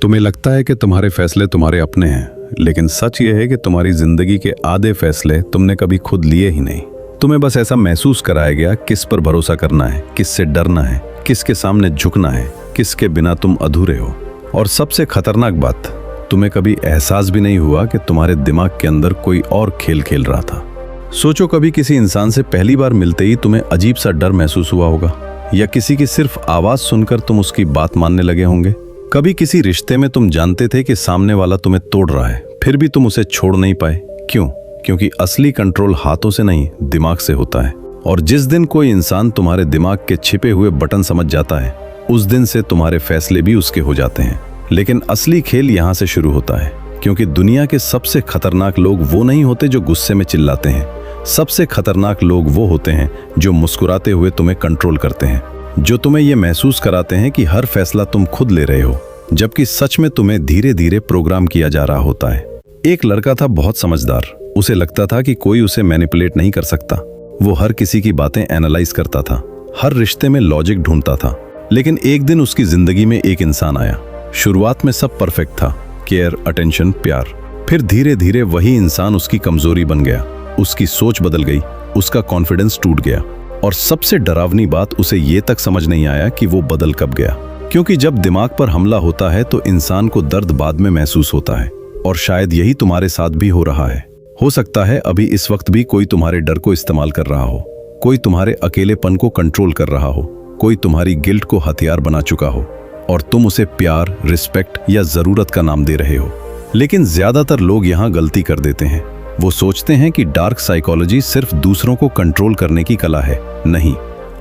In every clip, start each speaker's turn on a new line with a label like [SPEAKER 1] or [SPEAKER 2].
[SPEAKER 1] तुम्हें लगता है कि तुम्हारे फैसले तुम्हारे अपने हैं, लेकिन सच ये है कि तुम्हारी जिंदगी के आधे फैसले तुमने कभी खुद लिए ही नहीं। तुम्हें बस ऐसा महसूस कराया गया किस पर भरोसा करना है, किससे डरना है, किसके सामने झुकना है, किसके बिना तुम अधूरे हो। और सबसे खतरनाक बात, तुम्हें कभी एहसास भी नहीं हुआ कि तुम्हारे दिमाग के अंदर कोई और खेल खेल रहा था। सोचो, कभी किसी इंसान से पहली बार मिलते ही तुम्हें अजीब सा डर महसूस हुआ होगा, या किसी की सिर्फ आवाज सुनकर तुम उसकी बात मानने लगे होंगे। कभी किसी रिश्ते में तुम जानते थे कि सामने वाला तुम्हें तोड़ रहा है, फिर भी तुम उसे छोड़ नहीं पाए। क्यों? क्योंकि असली कंट्रोल हाथों से नहीं, दिमाग से होता है। और जिस दिन कोई इंसान तुम्हारे दिमाग के छिपे हुए बटन समझ जाता है, उस दिन से तुम्हारे फैसले भी उसके हो जाते हैं। लेकिन असली खेल यहाँ से शुरू होता है, क्योंकि दुनिया के सबसे खतरनाक लोग वो नहीं होते जो गुस्से में चिल्लाते हैं। सबसे खतरनाक लोग वो होते हैं जो मुस्कुराते हुए तुम्हें कंट्रोल करते हैं, जो तुम्हें ये महसूस कराते हैं कि हर फैसला तुम खुद ले रहे हो, जबकि सच में तुम्हें धीरे धीरे प्रोग्राम किया जा रहा होता है। एक लड़का था बहुत समझदार। उसे लगता था कि कोई उसे मैनिपुलेट नहीं कर सकता। वो हर किसी की बातें एनालाइज करता था, हर रिश्ते में लॉजिक ढूंढता था। लेकिन एक दिन उसकी जिंदगी में एक इंसान आया। शुरुआत में सब परफेक्ट था, केयर, अटेंशन, प्यार। फिर धीरे धीरे वही इंसान उसकी कमजोरी बन गया। उसकी सोच बदल गई, उसका कॉन्फिडेंस टूट गया, और सबसे डरावनी बात, उसे ये तक समझ नहीं आया कि वो बदल कब गया। क्योंकि जब दिमाग पर हमला होता है तो इंसान को दर्द बाद में महसूस होता है, और शायद यही तुम्हारे साथ भी हो रहा है। हो सकता है अभी इस वक्त भी कोई तुम्हारे डर को इस्तेमाल कर रहा हो, कोई तुम्हारे अकेलेपन को कंट्रोल कर रहा हो, कोई तुम्हारी गिल्ट को हथियार बना चुका हो, और तुम उसे प्यार, रिस्पेक्ट या जरूरत का नाम दे रहे हो। लेकिन ज्यादातर लोग यहाँ गलती कर देते हैं। वो सोचते हैं कि डार्क साइकोलॉजी सिर्फ दूसरों को कंट्रोल करने की कला है। नहीं,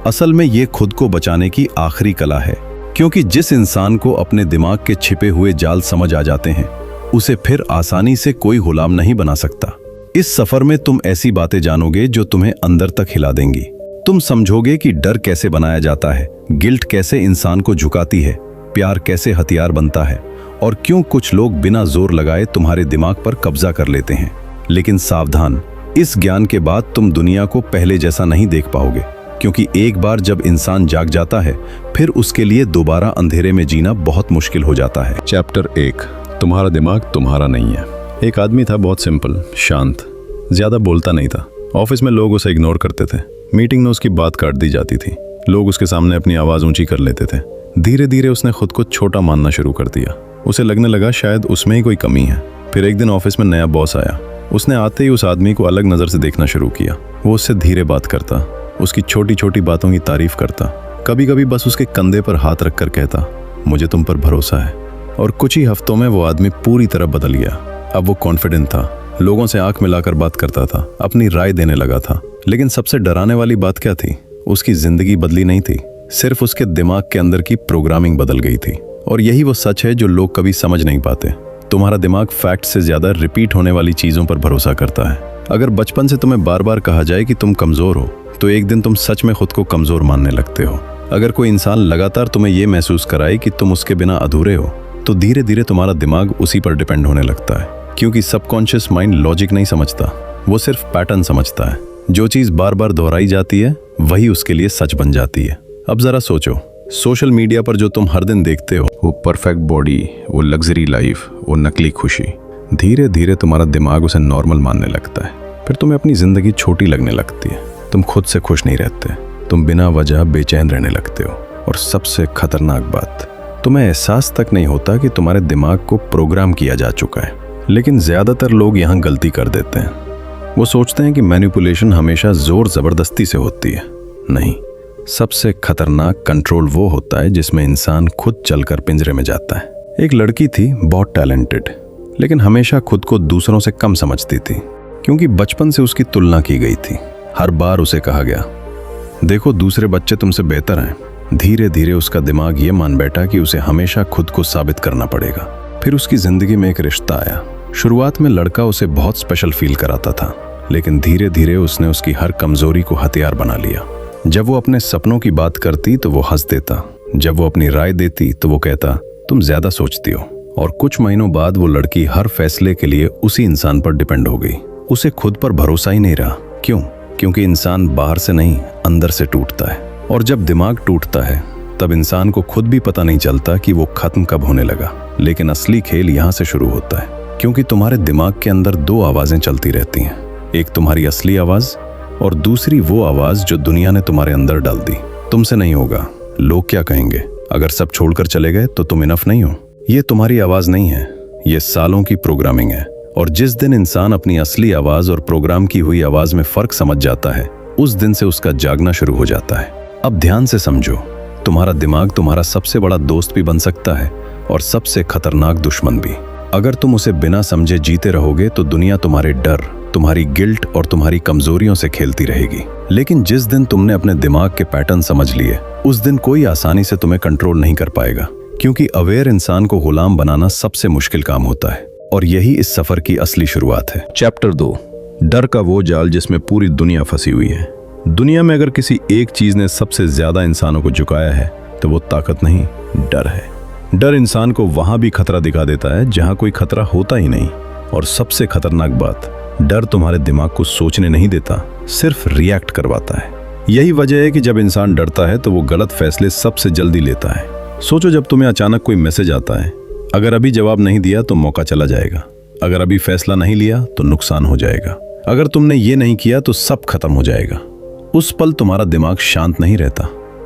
[SPEAKER 1] असल में ये खुद को बचाने की आखिरी कला है। क्योंकि जिस इंसान को अपने दिमाग के छिपे हुए जाल समझ आ जाते हैं, उसे फिर आसानी से कोई गुलाम नहीं बना सकता। इस सफर में तुम ऐसी बातें जानोगे जो तुम्हें अंदर तक हिला देंगी। तुम समझोगे कि डर कैसे बनाया जाता है, गिल्ट कैसे इंसान को झुकाती है, प्यार कैसे हथियार बनता है, और क्यों कुछ लोग बिना जोर लगाए तुम्हारे दिमाग पर कब्जा कर लेते हैं। लेकिन सावधान, इस ज्ञान के बाद तुम दुनिया को पहले जैसा नहीं देख पाओगे, क्योंकि एक बार जब इंसान जाग जाता है, फिर उसके लिए दोबारा अंधेरे में जीना बहुत मुश्किल हो जाता है।
[SPEAKER 2] चैप्टर 1, तुम्हारा दिमाग तुम्हारा नहीं है। एक आदमी था, बहुत सिंपल, शांत, ज्यादा बोलता नहीं था। ऑफिस में लोग उसे इग्नोर करते थे, मीटिंग में उसकी बात काट दी जाती थी, लोग उसके सामने अपनी आवाज ऊंची कर लेते थे। धीरे धीरे उसने खुद को छोटा मानना शुरू कर दिया। उसे लगने लगा शायद उसमें ही कोई कमी है। फिर एक दिन ऑफिस में नया बॉस आया। उसने आते ही उस आदमी को अलग नजर से देखना शुरू किया। वो उससे धीरे बात करता, उसकी छोटी छोटी बातों की तारीफ करता, कभी कभी बस उसके कंधे पर हाथ रखकर कहता, मुझे तुम पर भरोसा है। और कुछ ही हफ्तों में वो आदमी पूरी तरह बदल गया। अब वो कॉन्फिडेंट था, लोगों से आंख मिलाकर बात करता था, अपनी राय देने लगा था। लेकिन सबसे डराने वाली बात क्या थी? उसकी जिंदगी बदली नहीं थी, सिर्फ उसके दिमाग के अंदर की प्रोग्रामिंग बदल गई थी। और यही वो सच है जो लोग कभी समझ नहीं पाते। तुम्हारा दिमाग फैक्ट से ज्यादा रिपीट होने वाली चीजों पर भरोसा करता है। अगर बचपन से तुम्हें बार बार कहा जाए कि तुम कमजोर हो, तो एक दिन तुम सच में खुद को कमजोर मानने लगते हो। अगर कोई इंसान लगातार तुम्हें यह महसूस कराए कि तुम उसके बिना अधूरे हो, तो धीरे धीरे तुम्हारा दिमाग उसी पर डिपेंड होने लगता है। क्योंकि सबकॉन्शियस माइंड लॉजिक नहीं समझता, वो सिर्फ पैटर्न समझता है। जो चीज बार बार दोहराई जाती है, वही उसके लिए सच बन जाती है। अब जरा सोचो, सोशल मीडिया पर जो तुम हर दिन देखते हो,
[SPEAKER 1] वो परफेक्ट बॉडी, वो लग्जरी लाइफ, वो नकली खुशी, धीरे धीरे तुम्हारा दिमाग उसे नॉर्मल मानने लगता है। फिर तुम्हें अपनी जिंदगी छोटी लगने लगती है। तुम खुद से खुश नहीं रहते, तुम बिना वजह बेचैन रहने लगते हो। और सबसे खतरनाक बात, तुम्हें एहसास तक नहीं होता कि तुम्हारे दिमाग को प्रोग्राम किया जा चुका है। लेकिन ज्यादातर लोग यहाँ गलती कर देते हैं। वो सोचते हैं कि मैनिपुलेशन हमेशा जोर जबरदस्ती से होती है। नहीं, सबसे खतरनाक कंट्रोल वो होता है जिसमें इंसान खुद चलकर पिंजरे में जाता है। एक लड़की थी, बहुत टैलेंटेड, लेकिन हमेशा खुद को दूसरों से कम समझती थी, क्योंकि बचपन से उसकी तुलना की गई थी। हर बार उसे कहा गया, देखो दूसरे बच्चे तुमसे बेहतर हैं। धीरे धीरे उसका दिमाग ये मान बैठा कि उसे हमेशा खुद को साबित करना पड़ेगा। फिर उसकी जिंदगी में एक रिश्ता आया। शुरुआत में लड़का उसे बहुत स्पेशल फील कराता था, लेकिन धीरे धीरे उसने उसकी हर कमजोरी को हथियार बना लिया। जब वो अपने सपनों की बात करती तो वो हंस देता, जब वो अपनी राय देती तो वो कहता, तुम ज्यादा सोचती हो। और कुछ महीनों बाद वो लड़की हर फैसले के लिए उसी इंसान पर डिपेंड हो गई। उसे खुद पर भरोसा ही नहीं रहा। क्यों? क्योंकि इंसान बाहर से नहीं, अंदर से टूटता है। और जब दिमाग टूटता है, तब इंसान को खुद भी पता नहीं चलता कि वो खत्म कब होने लगा। लेकिन असली खेल यहाँ से शुरू होता है, क्योंकि तुम्हारे दिमाग के अंदर दो आवाजें चलती रहती हैं। एक तुम्हारी असली आवाज और दूसरी वो आवाज जो दुनिया ने तुम्हारे अंदर डाल दी। तुमसे नहीं होगा, लोग क्या कहेंगे, अगर सब छोड़कर चले गए तो तुम इनफ नहीं हो। ये तुम्हारी आवाज नहीं है, ये सालों की प्रोग्रामिंग है। और जिस दिन इंसान अपनी असली आवाज और प्रोग्राम की हुई आवाज में फर्क समझ जाता है, उस दिन से उसका जागना शुरू हो जाता है। अब ध्यान से समझो, तुम्हारा दिमाग तुम्हारा सबसे बड़ा दोस्त भी बन सकता है और सबसे खतरनाक दुश्मन भी। अगर तुम उसे बिना समझे जीते रहोगे तो दुनिया तुम्हारे डर, तुम्हारी गिल्ट और तुम्हारी कमजोरियों से खेलती रहेगी। लेकिन जिस दिन तुमने अपने दिमाग के पैटर्न समझ लिए, उस दिन कोई आसानी से तुम्हें कंट्रोल नहीं कर पाएगा, क्योंकि अवेयर इंसान को गुलाम बनाना सबसे मुश्किल काम होता है। और यही इस सफर की असली शुरुआत है। चैप्टर 2, डर का वो जाल जिसमें पूरी दुनिया फंसी हुई है। दुनिया में अगर किसी एक चीज ने सबसे ज्यादा इंसानों को झुकाया है तो वो ताकत नहीं, डर है। डर इंसान को वहां भी खतरा दिखा देता है जहां कोई खतरा होता ही नहीं। और सबसे खतरनाक बात, डर तुम्हारे दिमाग को सोचने नहीं देता, सिर्फ रिएक्ट करवाता है। यही वजह है कि जब इंसान डरता है तो वो गलत फैसले सबसे जल्दी लेता है। सोचो, जब तुम्हें अचानक कोई मैसेज आता है, अगर अभी जवाब नहीं दिया तो मौका चला जाएगा, अगर अभी फैसला नहीं लिया तो नुकसान हो जाएगा, अगर तुमने ये नहीं किया तो सब खत्म हो जाएगा। उस पल तुम्हारा दिमाग शांत नहीं रहता,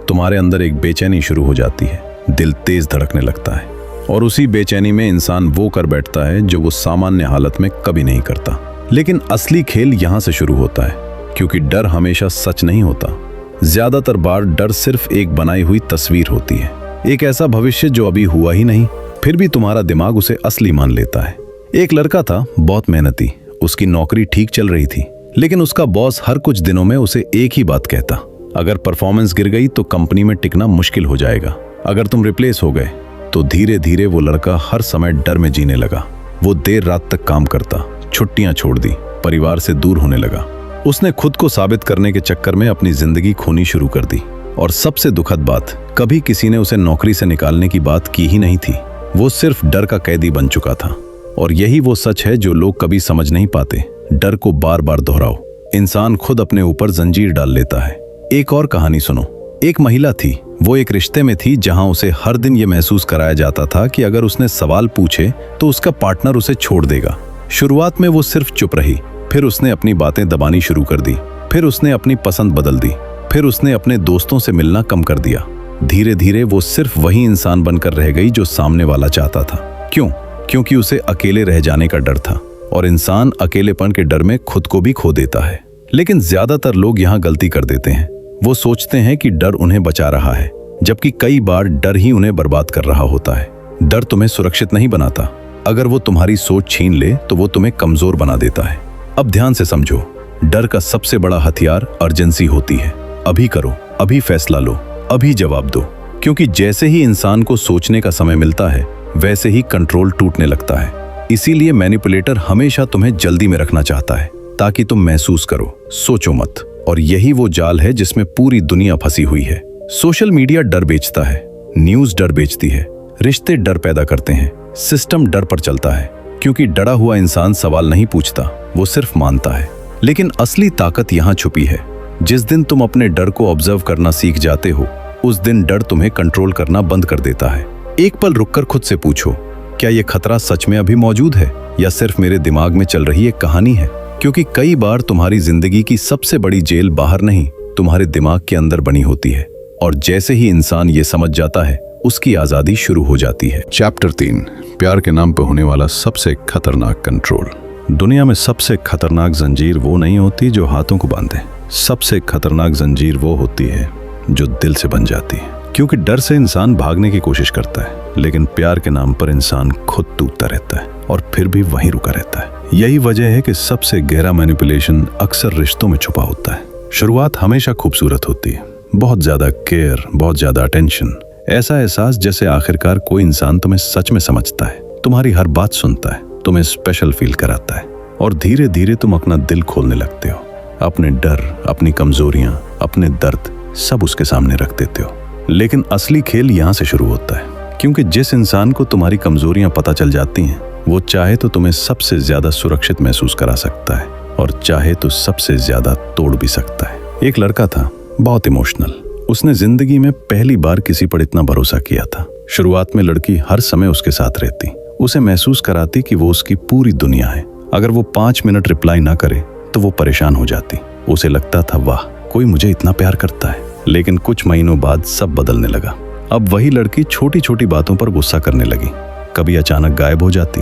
[SPEAKER 1] तुम्हारे अंदर एक बेचैनी शुरू हो जाती है, दिल तेज धड़कने लगता है। और उसी बेचैनी में इंसान वो कर बैठता है जो वो सामान्य हालत में कभी नहीं करता। लेकिन असली खेल यहाँ से शुरू होता है, क्योंकि डर हमेशा सच नहीं होता। ज्यादातर बार डर सिर्फ एक बनाई हुई तस्वीर होती है, एक ऐसा भविष्य जो अभी हुआ ही नहीं, फिर भी तुम्हारा दिमाग उसे असली मान लेता है। एक लड़का था, बहुत मेहनती, उसकी नौकरी ठीक चल रही थी, लेकिन उसका बॉस हर कुछ दिनों में उसे एक ही बात कहता, अगर परफॉर्मेंस गिर गई तो कंपनी में टिकना मुश्किल हो जाएगा, अगर तुम रिप्लेस हो गए। तो धीरे धीरे वो लड़का हर समय डर में जीने लगा। वो देर रात तक काम करता, छुट्टियां छोड़ दी, परिवार से दूर होने लगा। उसने खुद को साबित करने के चक्कर में अपनी जिंदगी खोनी शुरू कर दी। और सबसे दुखद बात, कभी किसी ने उसे नौकरी से निकालने की बात की ही नहीं थी। वो सिर्फ डर का कैदी बन चुका था। और यही वो सच है जो लोग कभी समझ नहीं पाते। डर को बार बार दोहराओ, इंसान खुद अपने ऊपर जंजीर डाल लेता है। एक और कहानी सुनो। एक महिला थी, वो एक रिश्ते में थी जहां उसे हर दिन ये महसूस कराया जाता था कि अगर उसने सवाल पूछे तो उसका पार्टनर उसे छोड़ देगा। शुरुआत में वो सिर्फ चुप रही, फिर उसने अपनी बातें दबानी शुरू कर दी, फिर उसने अपनी पसंद बदल दी, फिर उसने अपने दोस्तों से मिलना कम कर दिया। धीरे धीरे वो सिर्फ वही इंसान बनकर रह गई जो सामने वाला चाहता था। क्यों? क्योंकि उसे अकेले रह जाने का डर था। और इंसान अकेलेपन के डर में खुद को भी खो देता है। लेकिन ज्यादातर लोग यहाँ गलती कर देते हैं। वो सोचते हैं कि डर उन्हें बचा रहा है, जबकि कई बार डर ही उन्हें बर्बाद कर रहा होता है। डर तुम्हें सुरक्षित नहीं बनाता। अगर वो तुम्हारी सोच छीन ले तो वो तुम्हें कमजोर बना देता है। अब ध्यान से समझो, डर का सबसे बड़ा हथियार अर्जेंसी होती है। अभी करो, अभी फैसला लो, अभी जवाब दो। क्योंकि जैसे ही इंसान को सोचने का समय मिलता है, वैसे ही कंट्रोल टूटने लगता है। इसीलिए मैनिपुलेटर हमेशा तुम्हें जल्दी में रखना चाहता है, ताकि तुम महसूस करो, सोचो मत। और यही वो जाल है जिसमें पूरी दुनिया फंसी हुई है। सोशल मीडिया डर बेचता है, न्यूज़ डर बेचती है, रिश्ते डर पैदा करते हैं, सिस्टम डर पर चलता है। क्योंकि डरा हुआ इंसान सवाल नहीं पूछता, वो सिर्फ मानता है। लेकिन असली ताकत यहाँ छुपी है। जिस दिन तुम अपने डर को ऑब्जर्व करना सीख जाते हो, उस दिन डर तुम्हें कंट्रोल करना बंद कर देता है। एक पल रुककर खुद से पूछो, क्या ये खतरा सच में अभी मौजूद है या सिर्फ मेरे दिमाग में चल रही एक कहानी है? क्योंकि कई बार तुम्हारी जिंदगी की सबसे बड़ी जेल बाहर नहीं, तुम्हारे दिमाग के अंदर बनी होती है। और जैसे ही इंसान ये समझ जाता है, उसकी आजादी शुरू हो जाती है।
[SPEAKER 3] चैप्टर 3, प्यार के नाम पर होने वाला सबसे खतरनाक कंट्रोल।
[SPEAKER 1] दुनिया में सबसे खतरनाक जंजीर वो नहीं होती जो हाथों को बांधे, सबसे खतरनाक जंजीर वो होती है जो दिल से बन जाती है। क्योंकि डर से इंसान भागने की कोशिश करता है, लेकिन प्यार के नाम पर इंसान खुद टूटता रहता है और फिर भी वहीं रुका रहता है। यही वजह है कि सबसे गहरा मैनिपुलेशन अक्सर रिश्तों में छुपा होता है। शुरुआत हमेशा खूबसूरत होती है, बहुत ज्यादा केयर, बहुत ज्यादा अटेंशन, ऐसा एहसास जैसे आखिरकार कोई इंसान तुम्हें सच में समझता है, तुम्हारी हर बात सुनता है, तुम्हें स्पेशल फील कराता है। और धीरे धीरे तुम अपना दिल खोलने लगते हो, अपने डर, अपनी कमजोरियां, अपने दर्द सब उसके सामने रख देते हो। लेकिन असली खेल यहाँ से शुरू होता है। क्योंकि जिस इंसान को तुम्हारी कमजोरियां पता चल जाती हैं, वो चाहे तो तुम्हें सबसे ज्यादा सुरक्षित महसूस करा सकता है और चाहे तो सबसे ज्यादा तोड़ भी सकता है। एक लड़का था, बहुत इमोशनल। उसने जिंदगी में पहली बार किसी पर इतना भरोसा किया था। शुरुआत में लड़की हर समय उसके साथ रहती, उसे महसूस कराती कि वो उसकी पूरी दुनिया है। अगर वो 5 मिनट रिप्लाई ना करे तो वो परेशान हो जाती। उसे लगता था वाह, कोई मुझे इतना प्यार करता है। लेकिन कुछ महीनों बाद सब बदलने लगा। अब वही लड़की छोटी छोटी बातों पर गुस्सा करने लगी। कभी अचानक गायब हो जाती,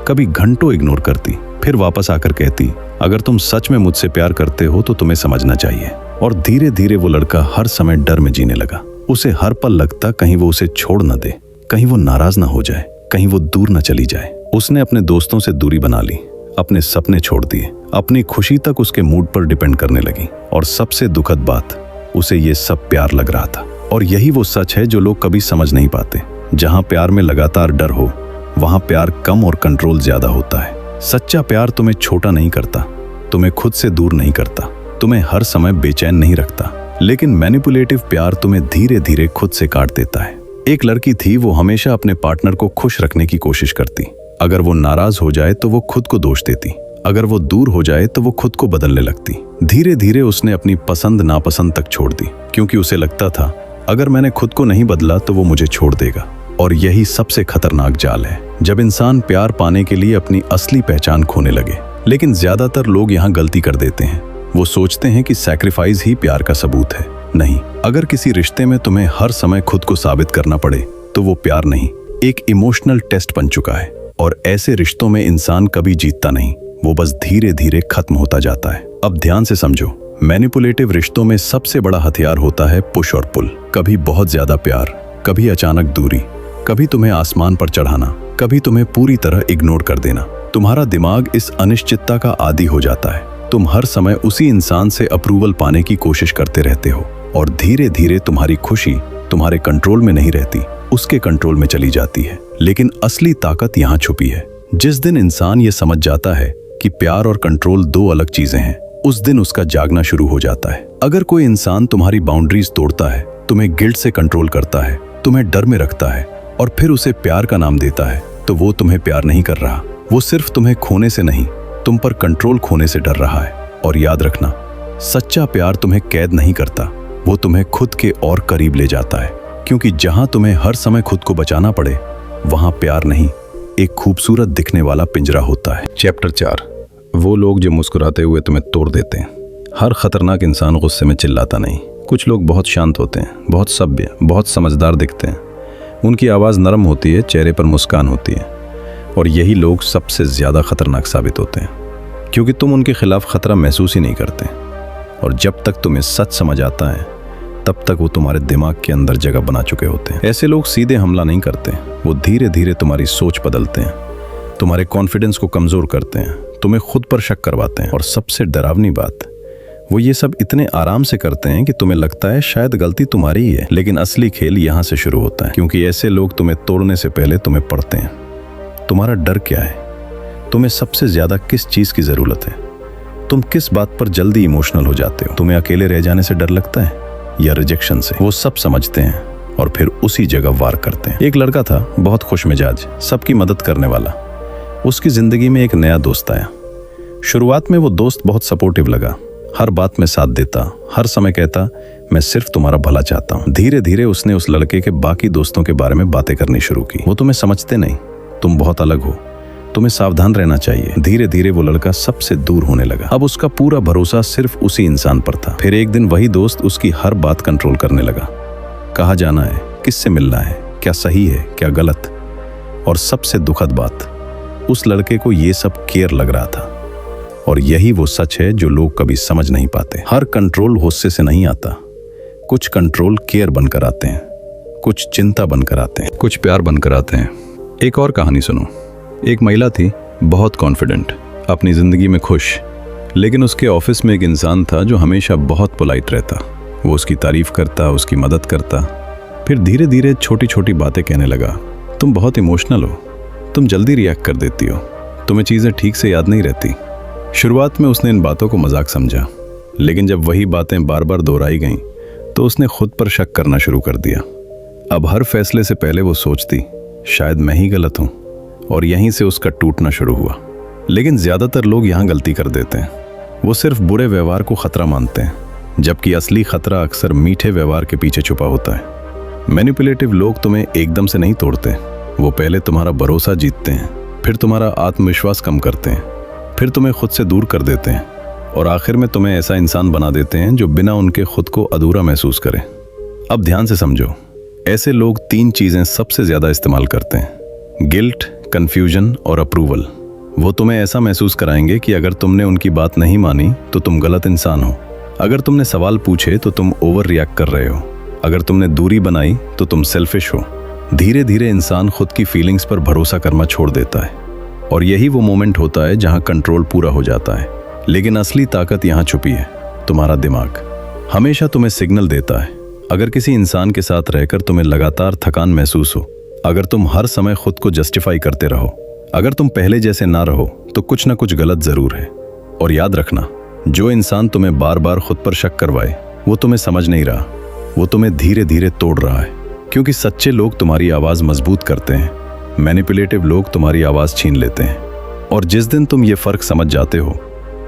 [SPEAKER 1] कभी घंटों इग्नोर करती, फिर वापस आकर कहती अगर तुम सच में मुझसे प्यार करते हो तो तुम्हें समझना चाहिए। और धीरे धीरे वो लड़का हर समय डर में जीने लगा। उसे हर पल लगता कहीं वो उसे छोड़ न दे, कहीं वो नाराज ना हो जाए, कहीं वो दूर न चली जाए। उसने अपने दोस्तों से दूरी बना ली, अपने सपने छोड़ दिए, अपनी खुशी तक उसके मूड पर डिपेंड करने लगी। और सबसे दुखद बात, उसे ये सब प्यार लग रहा था। और यही वो सच है जो लोग कभी समझ नहीं पाते। जहां प्यार में लगातार डर हो, वहां प्यार कम और कंट्रोल ज्यादा होता है। सच्चा प्यार तुम्हें छोटा नहीं करता, तुम्हें खुद से दूर नहीं करता, तुम्हें हर समय बेचैन नहीं रखता। लेकिन मैनिपुलेटिव प्यार तुम्हें धीरे धीरे खुद से काट देता है। एक लड़की थी, वो हमेशा अपने पार्टनर को खुश रखने की कोशिश करती। अगर वो नाराज हो जाए तो वो खुद को दोष देती, अगर वो दूर हो जाए तो वो खुद को बदलने लगती। धीरे धीरे उसने अपनी पसंद नापसंद तक छोड़ दी, क्योंकि उसे लगता था अगर मैंने खुद को नहीं बदला तो वो मुझे छोड़ देगा। और यही सबसे खतरनाक जाल है, जब इंसान प्यार पाने के लिए अपनी असली पहचान खोने लगे। लेकिन ज्यादातर लोग यहाँ गलती कर देते हैं। वो सोचते हैं कि सैक्रिफाइस ही प्यार का सबूत है। नहीं, अगर किसी रिश्ते में तुम्हें हर समय खुद को साबित करना पड़े तो वो प्यार नहीं, एक इमोशनल टेस्ट बन चुका है। और ऐसे रिश्तों में इंसान कभी जीतता नहीं, वो बस धीरे धीरे खत्म होता जाता है। अब ध्यान से समझो, मैनिपुलेटिव रिश्तों में सबसे बड़ा हथियार होता है पुश और पुल। कभी बहुत ज्यादा प्यार, कभी अचानक दूरी, कभी तुम्हें आसमान पर चढ़ाना, कभी तुम्हें पूरी तरह इग्नोर कर देना। तुम्हारा दिमाग इस अनिश्चितता का आदी हो जाता है। तुम हर समय उसी इंसान से अप्रूवल पाने की कोशिश करते रहते हो, और धीरे धीरे तुम्हारी खुशी तुम्हारे कंट्रोल में नहीं रहती, उसके कंट्रोल में चली जाती है। लेकिन असली ताकत यहाँ छुपी है। जिस दिन इंसान ये समझ जाता है कि प्यार और कंट्रोल दो अलग चीजें हैं, उस दिन उसका जागना शुरू हो जाता है। अगर कोई इंसान तुम्हारी बाउंड्रीज तोड़ता है, तुम्हें गिल्ट से कंट्रोल करता है, तुम्हें डर में रखता है और फिर उसे प्यार का नाम देता है, तो वो तुम्हें प्यार नहीं कर रहा। वो सिर्फ तुम्हें खोने से नहीं, तुम पर कंट्रोल खोने से डर रहा है। और याद रखना, सच्चा प्यार तुम्हें कैद नहीं करता, वो तुम्हें खुद के और करीब ले जाता है। क्योंकि जहां तुम्हें हर समय खुद को बचाना पड़े, वहां प्यार नहीं, एक खूबसूरत दिखने वाला पिंजरा होता है।
[SPEAKER 3] चैप्टर 4, वो लोग जो मुस्कुराते हुए तुम्हें तोड़ देते हैं।
[SPEAKER 2] हर खतरनाक इंसान गुस्से में चिल्लाता नहीं। कुछ लोग बहुत शांत होते हैं, बहुत सभ्य, बहुत समझदार दिखते हैं। उनकी आवाज़ नरम होती है, चेहरे पर मुस्कान होती है। और यही लोग सबसे ज़्यादा खतरनाक साबित होते हैं, क्योंकि तुम उनके खिलाफ खतरा महसूस ही नहीं करते। और जब तक तुम्हें सच समझ आता है, तब तक वो तुम्हारे दिमाग के अंदर जगह बना चुके होते हैं। ऐसे लोग सीधे हमला नहीं करते, वो धीरे धीरे तुम्हारी सोच बदलते हैं, तुम्हारे कॉन्फिडेंस को कमज़ोर करते हैं, तुम्हें खुद पर शक करवाते हैं। और सबसे डरावनी बात, वो ये सब इतने आराम से करते हैं कि तुम्हें लगता है शायद गलती तुम्हारी ही है। लेकिन असली खेल यहाँ से शुरू होता है, क्योंकि ऐसे लोग तुम्हें तोड़ने से पहले तुम्हें पढ़ते हैं। तुम्हारा डर क्या है? तुम्हें सबसे ज्यादा किस चीज की जरूरत है? तुम किस बात पर जल्दी इमोशनल हो जाते हो? तुम्हें अकेले रह जाने से डर लगता है या रिजेक्शन से? वो सब समझते हैं और फिर उसी जगह वार करते हैं। एक लड़का था, बहुत खुश मिजाज, सबकी मदद करने वाला। उसकी जिंदगी में एक नया दोस्त आया। शुरुआत में वो दोस्त बहुत सपोर्टिव लगा, हर बात में साथ देता, हर समय कहता मैं सिर्फ तुम्हारा भला चाहता हूँ। धीरे धीरे उसने उस लड़के के बाकी दोस्तों के बारे में बातें करनी शुरू की। वो तुम्हें समझते नहीं, तुम बहुत अलग हो, तुम्हें सावधान रहना चाहिए। धीरे धीरे वो लड़का सबसे दूर होने लगा। अब उसका पूरा भरोसा सिर्फ उसी इंसान पर था। फिर एक दिन वही दोस्त उसकी हर बात कंट्रोल करने लगा। कहाँ जाना है, किससे मिलना है, क्या सही है, क्या गलत। और सबसे दुखद बात, उस लड़के को ये सब केयर लग रहा था। और यही वो सच है जो लोग कभी समझ नहीं पाते। हर कंट्रोल गुस्से से नहीं आता, कुछ कंट्रोल केयर बनकर आते हैं, कुछ चिंता बनकर आते हैं,
[SPEAKER 3] कुछ प्यार बनकर आते हैं। एक और कहानी सुनो। एक महिला थी, बहुत कॉन्फिडेंट, अपनी जिंदगी में खुश। लेकिन उसके ऑफिस में एक इंसान था जो हमेशा बहुत पोलाइट रहता। वो उसकी तारीफ करता, उसकी मदद करता। फिर धीरे धीरे छोटी छोटी बातें कहने लगा। तुम बहुत इमोशनल हो, तुम जल्दी रिएक्ट कर देती हो, तुम्हें चीज़ें ठीक से याद नहीं रहती। शुरुआत में उसने इन बातों को मजाक समझा, लेकिन जब वही बातें बार बार दोहराई गईं तो उसने खुद पर शक करना शुरू कर दिया। अब हर फैसले से पहले वो सोचती शायद मैं ही गलत हूँ, और यहीं से उसका टूटना शुरू हुआ। लेकिन ज़्यादातर लोग यहाँ गलती कर देते हैं। वो सिर्फ बुरे व्यवहार को खतरा मानते हैं, जबकि असली खतरा अक्सर मीठे व्यवहार के पीछे छुपा होता है। मैनिपुलेटिव लोग तुम्हें एकदम से नहीं तोड़ते। वो पहले तुम्हारा भरोसा जीतते हैं, फिर तुम्हारा आत्मविश्वास कम करते हैं, फिर तुम्हें खुद से दूर कर देते हैं और आखिर में तुम्हें ऐसा इंसान बना देते हैं जो बिना उनके खुद को अधूरा महसूस करे। अब ध्यान से समझो, ऐसे लोग 3 चीज़ें सबसे ज़्यादा इस्तेमाल करते हैं: गिल्ट, कन्फ्यूजन और अप्रूवल। वो तुम्हें ऐसा महसूस कराएंगे कि अगर तुमने उनकी बात नहीं मानी तो तुम गलत इंसान हो, अगर तुमने सवाल पूछे तो तुम ओवर रिएक्ट कर रहे हो, अगर तुमने दूरी बनाई तो तुम सेल्फिश हो। धीरे धीरे इंसान खुद की फीलिंग्स पर भरोसा करना छोड़ देता है और यही वो मोमेंट होता है जहां कंट्रोल पूरा हो जाता है। लेकिन असली ताकत यहां छुपी है। तुम्हारा दिमाग हमेशा तुम्हें सिग्नल देता है। अगर किसी इंसान के साथ रहकर तुम्हें लगातार थकान महसूस हो, अगर तुम हर समय खुद को जस्टिफाई करते रहो, अगर तुम पहले जैसे ना रहो, तो कुछ ना कुछ गलत जरूर है। और याद रखना, जो इंसान तुम्हें बार बार खुद पर शक करवाए वो तुम्हें समझ नहीं रहा, वो तुम्हें धीरे धीरे तोड़ रहा है। क्योंकि सच्चे लोग तुम्हारी आवाज़ मजबूत करते हैं, मैनिपुलेटिव लोग तुम्हारी आवाज़ छीन लेते हैं। और जिस दिन तुम ये फ़र्क समझ जाते हो,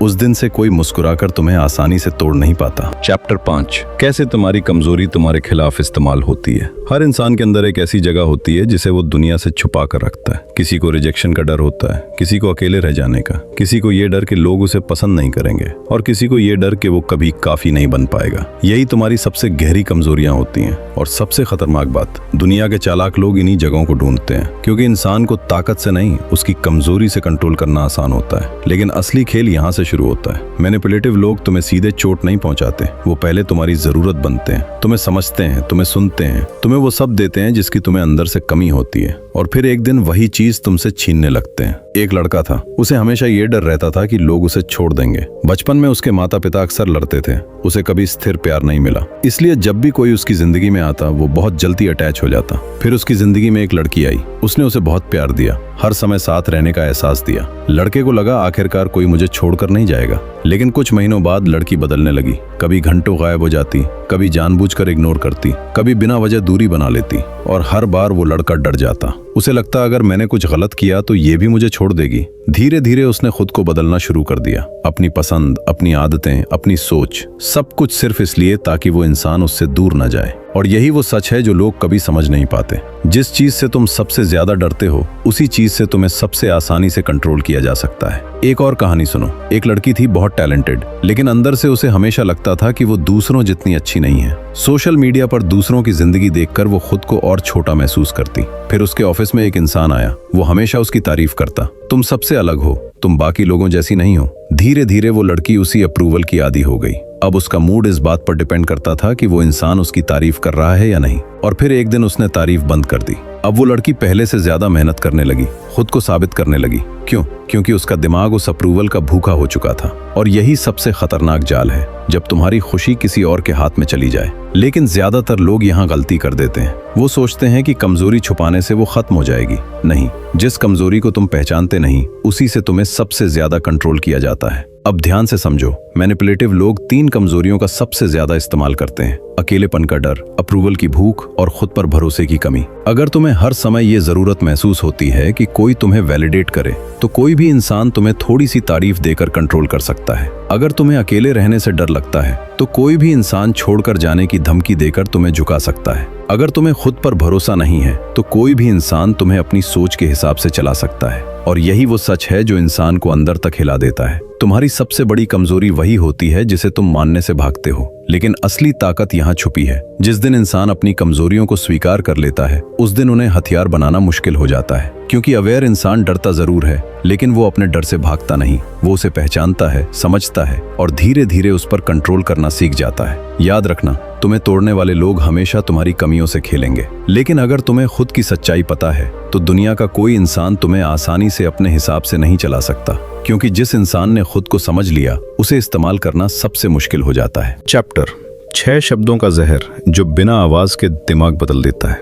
[SPEAKER 3] उस दिन से कोई मुस्कुराकर तुम्हें आसानी से तोड़ नहीं पाता। चैप्टर 5, कैसे तुम्हारी कमजोरी तुम्हारे खिलाफ इस्तेमाल होती है। हर इंसान के अंदर एक ऐसी जगह होती है जिसे वो दुनिया से छुपा कर रखता है। किसी को रिजेक्शन का डर होता है, किसी को अकेले रह जाने का, किसी को ये डर कि लोग उसे पसंद नहीं करेंगे और किसी को ये डर कि वो कभी काफी नहीं बन पाएगा। यही तुम्हारी सबसे गहरी कमजोरियां होती हैं। और सबसे खतरनाक बात, दुनिया के चालाक लोग इन्हीं जगहों को ढूंढते हैं, क्योंकि इंसान को ताकत से नहीं, उसकी कमजोरी से कंट्रोल करना आसान होता है। लेकिन असली खेल यहाँ से शुरू होता है। मैनिपुलेटिव लोग तुम्हें सीधे चोट नहीं पहुंचाते, वो पहले तुम्हारी जरूरत बनते हैं, तुम्हें समझते हैं, तुम्हें सुनते हैं, तुम्हें वो सब देते हैं जिसकी तुम्हें अंदर से कमी होती है, और फिर एक दिन वही चीज तुमसे छीनने लगते हैं। एक लड़का था, उसे हमेशा ये डर रहता था कि लोग उसे छोड़ देंगे। बचपन में उसके माता पिता अक्सर लड़ते थे, उसे कभी स्थिर प्यार नहीं मिला, इसलिए जब भी कोई उसकी जिंदगी में आता वो बहुत जल्दी अटैच हो जाता। फिर उसकी जिंदगी में एक लड़की आई, उसने उसे बहुत प्यार दिया, हर समय साथ रहने का एहसास दिया। लड़के को लगा आखिरकार कोई मुझे छोड़कर नहीं जाएगा। लेकिन कुछ महीनों बाद लड़की बदलने लगी, कभी घंटों गायब हो जाती, कभी जानबूझकर इग्नोर करती, कभी बिना वजह दूरी बना लेती, और हर बार वो लड़का डर जाता। उसे लगता अगर मैंने कुछ गलत किया तो ये भी मुझे छोड़ देगी। धीरे धीरे उसने खुद को बदलना शुरू कर दिया, अपनी पसंद, अपनी आदतें, अपनी सोच, सब कुछ सिर्फ इसलिए ताकि वो इंसान उससे दूर न जाए। और यही वो सच है जो लोग कभी समझ नहीं पाते। जिस चीज से तुम सबसे ज्यादा डरते हो, उसी चीज से तुम्हें सबसे आसानी से कंट्रोल किया जा सकता है। एक और कहानी सुनो। एक लड़की थी बहुत टैलेंटेड, लेकिन अंदर से उसे हमेशा लगता था कि वो दूसरों जितनी अच्छी नहीं है। सोशल मीडिया पर दूसरों की जिंदगी देखकर वो खुद को और छोटा महसूस करती। फिर उसके ऑफिस में एक इंसान आया, वो हमेशा उसकी तारीफ करता, तुम सबसे अलग हो, तुम बाकी लोगों जैसी नहीं हो। धीरे धीरे वो लड़की उसी अप्रूवल की आदी हो गई। अब उसका मूड इस बात पर डिपेंड करता था कि वो इंसान उसकी तारीफ कर रहा है या नहीं। और फिर एक दिन उसने तारीफ बंद कर दी। अब वो लड़की पहले से ज्यादा मेहनत करने लगी, खुद को साबित करने लगी। क्यों? क्योंकि उसका दिमाग उस अप्रूवल का भूखा हो चुका था। और यही सबसे खतरनाक जाल है, जब तुम्हारी खुशी किसी और के हाथ में चली जाए। लेकिन ज्यादातर लोग यहाँ गलती कर देते हैं। वो सोचते हैं कि कमजोरी छुपाने से वो खत्म हो जाएगी। नहीं, जिस कमजोरी को तुम पहचानते नहीं, उसी से तुम्हें सबसे ज्यादा कंट्रोल किया जाता है। अब ध्यान से समझो, मैनिपुलेटिव लोग 3 कमजोरियों का सबसे ज्यादा इस्तेमाल करते हैं: अकेलेपन का डर, अप्रूवल की भूख और खुद पर भरोसे की कमी। अगर तुम्हें हर समय ये जरूरत महसूस होती है कि कोई तुम्हें वैलिडेट करे, तो कोई भी इंसान तुम्हें थोड़ी सी तारीफ देकर कंट्रोल कर सकता है। अगर तुम्हें अकेले रहने से डर लगता है, तो कोई भी इंसान छोड़कर जाने की धमकी देकर तुम्हें झुका सकता है। अगर तुम्हें खुद पर भरोसा नहीं है, तो कोई भी इंसान तुम्हें अपनी सोच के हिसाब से चला सकता है। और यही वो सच है जो इंसान को अंदर तक हिला देता है। तुम्हारी सबसे बड़ी कमजोरी वही होती है जिसे तुम मानने से भागते हो। लेकिन असली ताकत यहाँ छुपी है। जिस दिन इंसान अपनी कमजोरियों को स्वीकार कर लेता है, उस दिन उन्हें हथियार बनाना मुश्किल हो जाता है। क्योंकि अवेयर इंसान डरता जरूर है, लेकिन वो अपने डर से भागता नहीं। वो उसे पहचानता है, समझता है और धीरे धीरे उस पर कंट्रोल करना सीख जाता है। याद रखना, तुम्हें तोड़ने वाले लोग हमेशा तुम्हारी कमियों से खेलेंगे। लेकिन अगर तुम्हें खुद की सच्चाई पता है, तो दुनिया का कोई इंसान तुम्हें आसानी से अपने हिसाब से नहीं चला सकता। क्योंकि जिस इंसान ने खुद को समझ लिया, उसे इस्तेमाल करना सबसे मुश्किल हो जाता है।
[SPEAKER 1] चैप्टर 6, शब्दों का जहर जो बिना आवाज के दिमाग बदल देता है।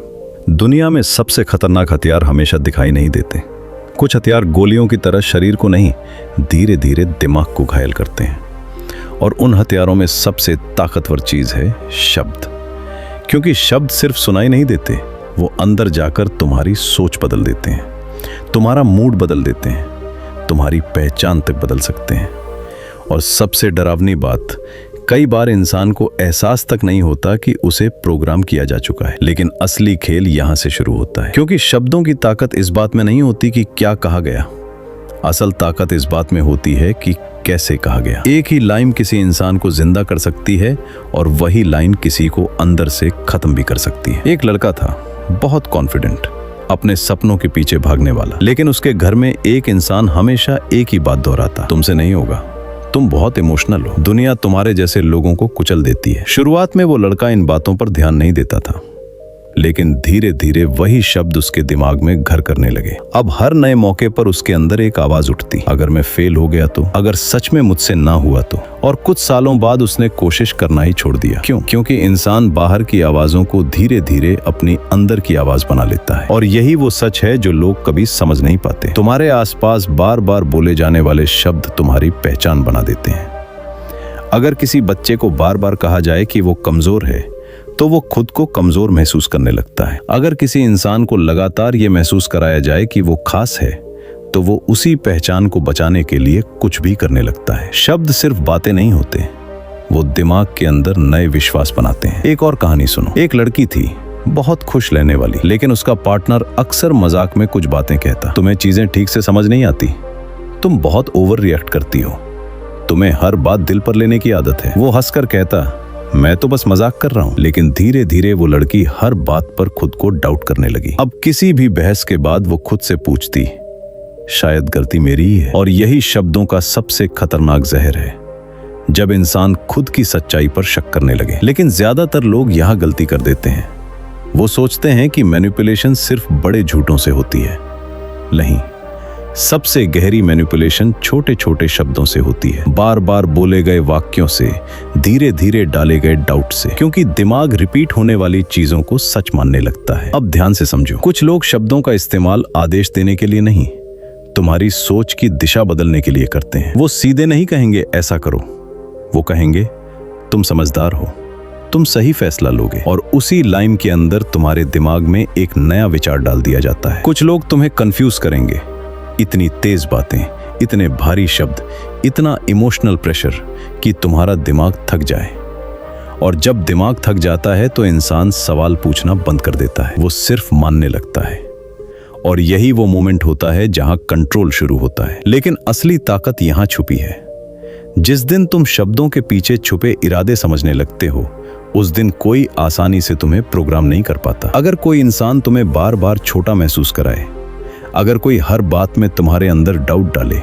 [SPEAKER 1] दुनिया में सबसे खतरनाक हथियार हमेशा दिखाई नहीं देते। कुछ हथियार गोलियों की तरह शरीर को नहीं, धीरे धीरे दिमाग को घायल करते हैं। और उन हथियारों में सबसे ताकतवर चीज है शब्द। क्योंकि शब्द सिर्फ सुनाई नहीं देते, वो अंदर जाकर तुम्हारी सोच बदल देते हैं, तुम्हारा मूड बदल देते हैं, तुम्हारी पहचान तक बदल सकते हैं। और सबसे डरावनी बात,
[SPEAKER 3] कई बार इंसान को एहसास तक नहीं होता कि उसे प्रोग्राम किया जा चुका है। लेकिन असली खेल यहाँ से शुरू होता है, क्योंकि शब्दों की ताकत इस बात में नहीं होती कि क्या कहा गया, असल ताकत इस बात में होती है कि कैसे कहा गया। एक ही लाइन किसी इंसान को जिंदा कर सकती है और वही लाइन किसी को अंदर से खत्म भी कर सकती है। एक लड़का था, बहुत कॉन्फिडेंट, अपने सपनों के पीछे भागने वाला, लेकिन उसके घर में एक इंसान हमेशा एक ही बात दोहराता, तुमसे नहीं होगा, तुम बहुत इमोशनल हो, दुनिया तुम्हारे जैसे लोगों को कुचल देती है। शुरुआत में वो लड़का इन बातों पर ध्यान नहीं देता था, लेकिन धीरे धीरे वही शब्द उसके दिमाग में घर करने लगे। अब हर नए मौके पर उसके अंदर एक आवाज उठती, अगर मैं फेल हो गया तो, अगर सच में मुझसे ना हुआ तो। और कुछ सालों बाद उसने कोशिश करना ही छोड़ दिया। क्यों? क्योंकि इंसान बाहर की आवाजों को धीरे धीरे अपनी अंदर की आवाज बना लेता है। और यही वो सच है जो लोग कभी समझ नहीं पाते। तुम्हारे आसपास बार बार बोले जाने वाले शब्द तुम्हारी पहचान बना देते हैं। अगर किसी बच्चे को बार बार कहा जाए कि वो कमजोर है, तो वो खुद को कमजोर महसूस करने लगता है। अगर किसी इंसान को लगातार ये महसूस कराया जाए कि वो खास है, तो वो उसी पहचान को बचाने के लिए कुछ भी करने लगता है। शब्द सिर्फ बातें नहीं होते, वो दिमाग के अंदर नए विश्वास बनाते हैं। एक और कहानी सुनो। एक लड़की थी, बहुत खुश रहने वाली, लेकिन उसका पार्टनर अक्सर मजाक में कुछ बातें कहता, तुम्हें चीजें ठीक से समझ नहीं आती, तुम बहुत ओवर रिएक्ट करती हो, तुम्हें हर बात दिल पर लेने की आदत है। वो हंसकर कहता, मैं तो बस मजाक कर रहा हूँ। लेकिन धीरे धीरे वो लड़की हर बात पर खुद को डाउट करने लगी। अब किसी भी बहस के बाद वो खुद से पूछती, शायद गलती मेरी ही है। और यही शब्दों का सबसे खतरनाक जहर है, जब इंसान खुद की सच्चाई पर शक करने लगे। लेकिन ज्यादातर लोग यहाँ गलती कर देते हैं। वो सोचते हैं कि मैनिपुलेशन सिर्फ बड़े झूठों से होती है। नहीं, सबसे गहरी मैनिपुलेशन छोटे छोटे शब्दों से होती है, बार बार बोले गए वाक्यों से, धीरे धीरे डाले गए डाउट से। क्योंकि दिमाग रिपीट होने वाली चीजों को सच मानने लगता है। अब ध्यान से समझो, कुछ लोग शब्दों का इस्तेमाल आदेश देने के लिए नहीं, तुम्हारी सोच की दिशा बदलने के लिए करते हैं। वो सीधे नहीं कहेंगे ऐसा करो, वो कहेंगे तुम समझदार हो, तुम सही फैसला लोगे। और उसी लाइन के अंदर तुम्हारे दिमाग में एक नया विचार डाल दिया जाता है। कुछ लोग तुम्हें कंफ्यूज करेंगे, इतनी तेज बातें, इतने भारी शब्द, इतना इमोशनल प्रेशर कि तुम्हारा दिमाग थक जाए। और जब दिमाग थक जाता है तो इंसान सवाल पूछना बंद कर देता है, वो सिर्फ मानने लगता है। और यही वो मोमेंट होता है जहां कंट्रोल शुरू होता है। लेकिन असली ताकत यहां छुपी है। जिस दिन तुम शब्दों के पीछे छुपे इरादे समझने लगते हो, उस दिन कोई आसानी से तुम्हें प्रोग्राम नहीं कर पाता। अगर कोई इंसान तुम्हें बार बार छोटा महसूस कराए, अगर कोई हर बात में तुम्हारे अंदर डाउट डाले,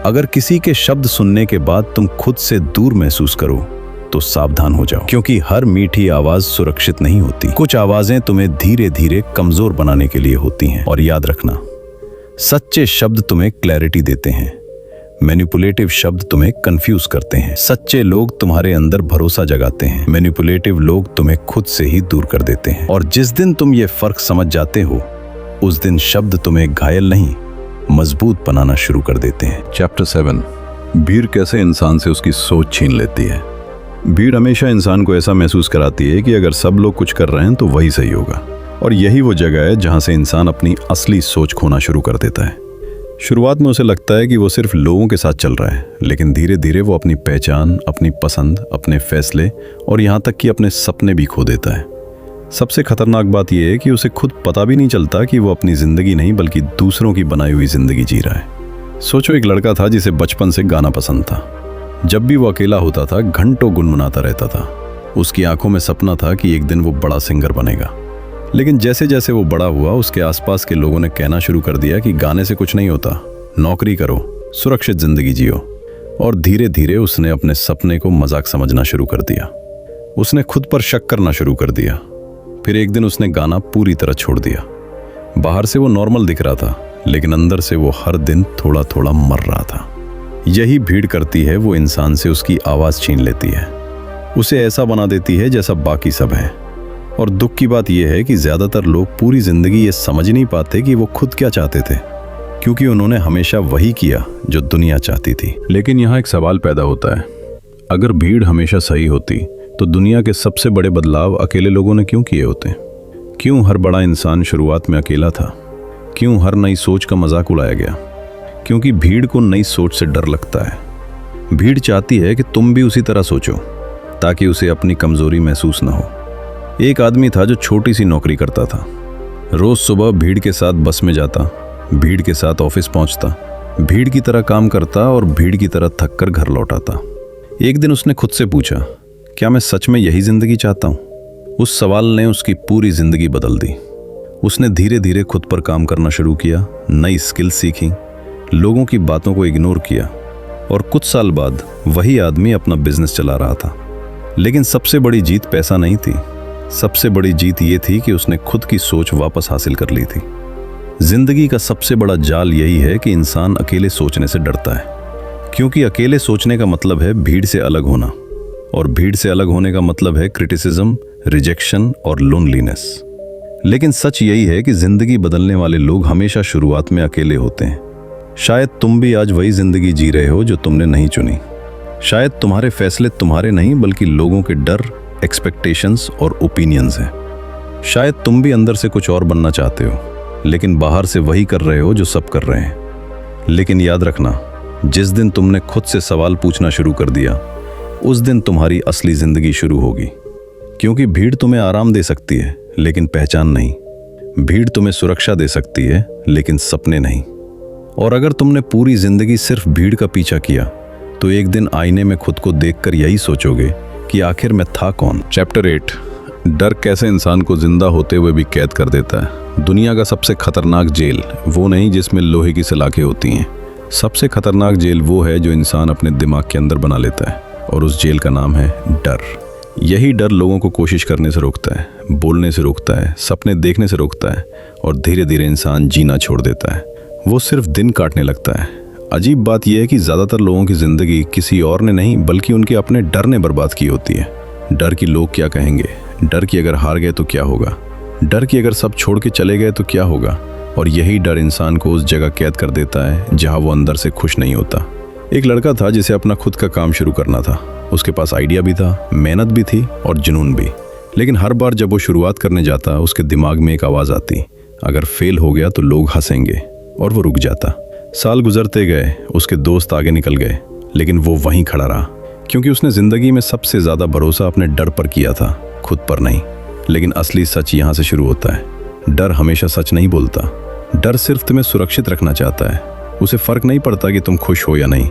[SPEAKER 3] अगर किसी के शब्द सुनने के बाद तुम खुद से दूर महसूस करो, तो सावधान हो जाओ। क्योंकि हर मीठी आवाज सुरक्षित नहीं होती। कुछ आवाजें तुम्हें धीरे धीरे कमजोर बनाने के लिए होती हैं। और याद रखना, सच्चे शब्द तुम्हें क्लैरिटी देते हैं, मैनिपुलेटिव शब्द तुम्हें कंफ्यूज करते हैं। सच्चे लोग तुम्हारे अंदर भरोसा जगाते हैं, मैनिपुलेटिव लोग तुम्हें खुद से ही दूर कर देते हैं। और जिस दिन तुम ये फर्क समझ जाते हो, उस दिन शब्द तुम्हें घायल नहीं, मजबूत बनाना शुरू कर देते हैं।
[SPEAKER 2] चैप्टर 7, भीड़ कैसे इंसान से उसकी सोच छीन लेती है। भीड़ हमेशा इंसान को ऐसा महसूस कराती है कि अगर सब लोग कुछ कर रहे हैं तो वही सही होगा। और यही वो जगह है जहां से इंसान अपनी असली सोच खोना शुरू कर देता है। शुरुआत में उसे लगता है कि वो सिर्फ लोगों के साथ चल रहा है, लेकिन धीरे धीरे वो अपनी पहचान, अपनी पसंद, अपने फैसले और यहाँ तक कि अपने सपने भी खो देता है। सबसे खतरनाक बात यह है कि उसे खुद पता भी नहीं चलता कि वो अपनी जिंदगी नहीं बल्कि दूसरों की बनाई हुई जिंदगी जी रहा है। सोचो, एक लड़का था जिसे बचपन से गाना पसंद था। जब भी वो अकेला होता था, घंटों गुनगुनाता रहता था। उसकी आंखों में सपना था कि एक दिन वो बड़ा सिंगर बनेगा। लेकिन जैसे जैसे वो बड़ा हुआ, उसके आसपास के लोगों ने कहना शुरू कर दिया कि गाने से कुछ नहीं होता, नौकरी करो, सुरक्षित जिंदगी जियो। और धीरे धीरे उसने अपने सपने को मजाक समझना शुरू कर दिया। उसने खुद पर शक करना शुरू कर दिया। फिर एक दिन उसने गाना पूरी तरह छोड़ दिया। बाहर से वो नॉर्मल दिख रहा था, लेकिन अंदर से वो हर दिन थोड़ा थोड़ा मर रहा था। यही भीड़ करती है, वो इंसान से उसकी आवाज़ छीन लेती है, उसे ऐसा बना देती है जैसा बाकी सब है। और दुख की बात यह है कि ज़्यादातर लोग पूरी ज़िंदगी ये समझ नहीं पाते कि वो खुद क्या चाहते थे, क्योंकि उन्होंने हमेशा वही किया जो दुनिया चाहती थी।
[SPEAKER 3] लेकिन यहाँ एक सवाल पैदा होता है, अगर भीड़ हमेशा सही होती तो दुनिया के सबसे बड़े बदलाव अकेले लोगों ने क्यों किए होते? क्यों हर बड़ा इंसान शुरुआत में अकेला था? क्यों हर नई सोच का मजाक उड़ाया गया? क्योंकि भीड़ को नई सोच से डर लगता है। भीड़ चाहती है कि तुम भी उसी तरह सोचो,
[SPEAKER 1] ताकि उसे अपनी कमजोरी महसूस न हो। एक आदमी था जो छोटी सी नौकरी करता था। रोज सुबह भीड़ के साथ बस में जाता, भीड़ के साथ ऑफिस पहुंचता, भीड़ की तरह काम करता और भीड़ की तरह थक कर घर लौटाता। एक दिन उसने खुद से पूछा, क्या मैं सच में यही जिंदगी चाहता हूँ? उस सवाल ने उसकी पूरी जिंदगी बदल दी। उसने धीरे धीरे खुद पर काम करना शुरू किया, नई स्किल सीखी, लोगों की बातों को इग्नोर किया और कुछ साल बाद वही आदमी अपना बिजनेस चला रहा था। लेकिन सबसे बड़ी जीत पैसा नहीं थी, सबसे बड़ी जीत ये थी कि उसने खुद की सोच वापस हासिल कर ली थी। जिंदगी का सबसे बड़ा जाल यही है कि इंसान अकेले सोचने से डरता है, क्योंकि अकेले सोचने का मतलब है भीड़ से अलग होना, और भीड़ से अलग होने का मतलब है क्रिटिसिज्म, रिजेक्शन और लोनलीनेस। लेकिन सच यही है कि जिंदगी बदलने वाले लोग हमेशा शुरुआत में अकेले होते हैं। शायद तुम भी आज वही जिंदगी जी रहे हो जो तुमने नहीं चुनी। शायद तुम्हारे फैसले तुम्हारे नहीं बल्कि लोगों के डर, एक्सपेक्टेशंस और ओपिनियंस हैं। शायद तुम भी अंदर से कुछ और बनना चाहते हो, लेकिन बाहर से वही कर रहे हो जो सब कर रहे हैं। लेकिन याद रखना, जिस दिन तुमने खुद से सवाल पूछना शुरू कर दिया, उस दिन तुम्हारी असली जिंदगी शुरू होगी। क्योंकि भीड़ तुम्हें आराम दे सकती है लेकिन पहचान नहीं, भीड़ तुम्हें सुरक्षा दे सकती है लेकिन सपने नहीं। और अगर तुमने पूरी जिंदगी सिर्फ भीड़ का पीछा किया तो एक दिन आईने में खुद को देखकर यही सोचोगे कि आखिर मैं था कौन।
[SPEAKER 3] चैप्टर 8, डर कैसे इंसान को जिंदा होते हुए भी कैद कर देता है। दुनिया का सबसे खतरनाक जेल वो नहीं जिसमें लोहे की सलाखें होती हैं। सबसे खतरनाक जेल वो है जो इंसान अपने दिमाग के अंदर बना लेता है, और उस जेल का नाम है डर। यही डर लोगों को कोशिश करने से रोकता है, बोलने से रोकता है, सपने देखने से रोकता है, और धीरे धीरे इंसान जीना छोड़ देता है। वो सिर्फ दिन काटने लगता है। अजीब बात यह है कि ज़्यादातर लोगों की ज़िंदगी किसी और ने नहीं बल्कि उनके अपने डर ने बर्बाद की होती है। डर कि लोग क्या कहेंगे, डर कि अगर हार गए तो क्या होगा, डर कि अगर सब छोड़ के चले गए तो क्या होगा। और यही डर इंसान को उस जगह कैद कर देता है जहाँ वो अंदर से खुश नहीं होता। एक लड़का था जिसे अपना खुद का काम शुरू करना था। उसके पास आइडिया भी था, मेहनत भी थी और जुनून भी। लेकिन हर बार जब वो शुरुआत करने जाता उसके दिमाग में एक आवाज़ आती, अगर फेल हो गया तो लोग हंसेंगे, और वो रुक जाता। साल गुजरते गए, उसके दोस्त आगे निकल गए, लेकिन वो वहीं खड़ा रहा, क्योंकि उसने ज़िंदगी में सबसे ज़्यादा भरोसा अपने डर पर किया था, खुद पर नहीं। लेकिन असली सच यहाँ से शुरू होता है। डर हमेशा सच नहीं बोलता। डर सिर्फ तुम्हें सुरक्षित रखना चाहता है। उसे फ़र्क नहीं पड़ता कि तुम खुश हो या नहीं,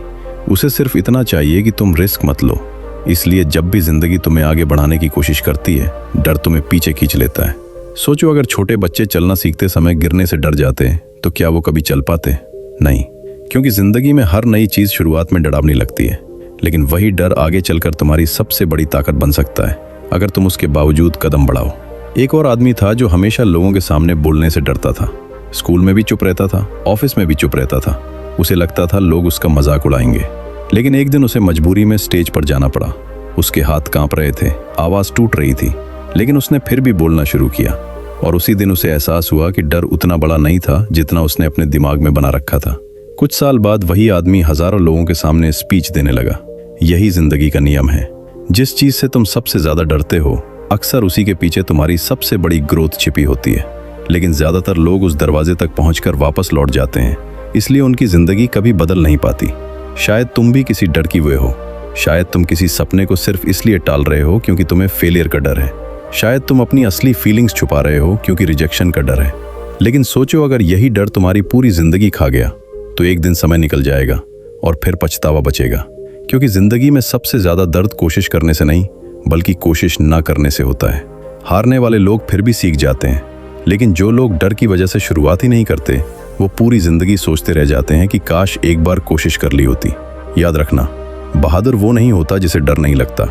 [SPEAKER 3] उसे सिर्फ इतना चाहिए कि तुम रिस्क मत लो। इसलिए जब भी जिंदगी तुम्हें आगे बढ़ाने की कोशिश करती है, डर तुम्हें पीछे खींच लेता है। सोचो, अगर छोटे बच्चे चलना सीखते समय गिरने से डर जाते तो क्या वो कभी चल पाते? नहीं, क्योंकि जिंदगी में हर नई चीज़ शुरुआत में डरावनी लगती है, लेकिन वही डर आगे चलकर तुम्हारी सबसे बड़ी ताकत बन सकता है अगर तुम उसके बावजूद कदम बढ़ाओ। एक और आदमी था जो हमेशा लोगों के सामने बोलने से डरता था। स्कूल में भी चुप रहता था, ऑफिस में भी चुप रहता था। उसे लगता था लोग उसका मजाक उड़ाएंगे। लेकिन एक दिन उसे मजबूरी में स्टेज पर जाना पड़ा। उसके हाथ कांप रहे थे, आवाज़ टूट रही थी, लेकिन उसने फिर भी बोलना शुरू किया। और उसी दिन उसे एहसास हुआ कि डर उतना बड़ा नहीं था जितना उसने अपने दिमाग में बना रखा था। कुछ साल बाद वही आदमी हजारों लोगों के सामने स्पीच देने लगा। यही जिंदगी का नियम है। जिस चीज़ से तुम सबसे ज़्यादा डरते हो, अक्सर उसी के पीछे तुम्हारी सबसे बड़ी ग्रोथ छिपी होती है। लेकिन ज़्यादातर लोग उस दरवाजे तक पहुंचकर वापस लौट जाते हैं, इसलिए उनकी ज़िंदगी कभी बदल नहीं पाती। शायद तुम भी किसी डर की वे हो। शायद तुम किसी सपने को सिर्फ इसलिए टाल रहे हो क्योंकि तुम्हें फेलियर का डर है। शायद तुम अपनी असली फीलिंग्स छुपा रहे हो क्योंकि रिजेक्शन का डर है। लेकिन सोचो, अगर यही डर तुम्हारी पूरी जिंदगी खा गया तो एक दिन समय निकल जाएगा और फिर पछतावा बचेगा। क्योंकि जिंदगी में सबसे ज्यादा दर्द कोशिश करने से नहीं बल्कि कोशिश ना करने से होता है। हारने वाले लोग फिर भी सीख जाते हैं, लेकिन जो लोग डर की वजह से शुरुआत ही नहीं करते वो पूरी जिंदगी सोचते रह जाते हैं कि काश एक बार कोशिश कर ली होती। याद रखना, बहादुर वो नहीं होता जिसे डर नहीं लगता।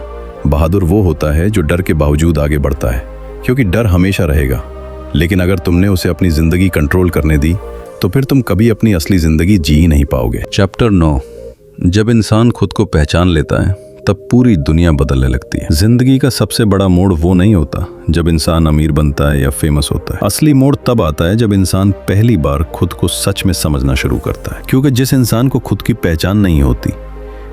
[SPEAKER 3] बहादुर वो होता है जो डर के बावजूद आगे बढ़ता है, क्योंकि डर हमेशा रहेगा, लेकिन अगर तुमने उसे अपनी जिंदगी कंट्रोल करने दी तो फिर तुम कभी अपनी असली जिंदगी जी ही नहीं पाओगे। चैप्टर 9, जब इंसान खुद को पहचान लेता है तब पूरी दुनिया बदलने लगती है।
[SPEAKER 2] जिंदगी का सबसे बड़ा मोड़ वो नहीं होता जब इंसान अमीर बनता है या फेमस होता है। असली मोड़ तब आता है जब इंसान पहली बार खुद को सच में समझना शुरू करता है। क्योंकि जिस इंसान को खुद की पहचान नहीं होती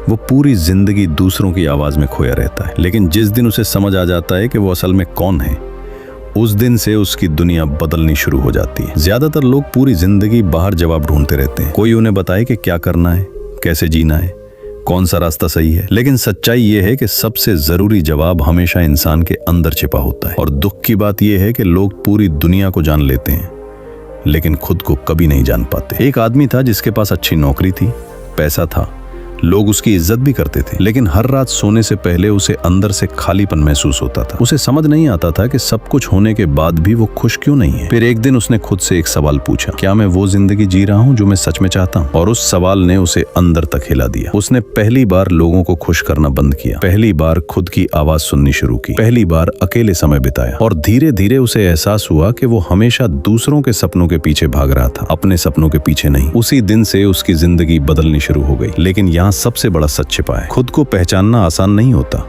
[SPEAKER 2] वो पूरी जिंदगी दूसरों की आवाज में खोया रहता है। लेकिन जिस दिन उसे समझ आ जाता है कि वो असल में कौन है, उस दिन से उसकी दुनिया बदलनी शुरू हो जाती है। ज्यादातर लोग पूरी जिंदगी बाहर जवाब ढूंढते रहते हैं। कोई उन्हें बताए कि क्या करना है, कैसे जीना है,
[SPEAKER 1] कौन सा रास्ता सही है। लेकिन सच्चाई ये है कि सबसे जरूरी जवाब हमेशा इंसान के अंदर छिपा होता है। और दुख की बात यह है कि लोग पूरी दुनिया को जान लेते हैं लेकिन खुद को कभी नहीं जान पाते। एक आदमी था जिसके पास अच्छी नौकरी थी, पैसा था, लोग उसकी इज्जत भी करते थे, लेकिन हर रात सोने से पहले उसे अंदर से खालीपन महसूस होता था। उसे समझ नहीं आता था कि सब कुछ होने के बाद भी वो खुश क्यों नहीं है। फिर एक दिन उसने खुद से एक सवाल पूछा, क्या मैं वो जिंदगी जी रहा हूँ जो मैं सच में चाहता हूँ? और उस सवाल ने उसे अंदर तक हिला दिया। उसने पहली बार लोगों को खुश करना बंद किया, पहली बार खुद की आवाज सुननी शुरू की, पहली बार अकेले समय बिताया। और धीरे धीरे उसे एहसास हुआ कि वो हमेशा दूसरों के सपनों के पीछे भाग रहा था, अपने सपनों के पीछे नहीं। उसी दिन से उसकी जिंदगी बदलनी शुरू हो गई। लेकिन यहाँ सबसे बड़ा सच छिपा है। खुद को पहचानना आसान नहीं होता,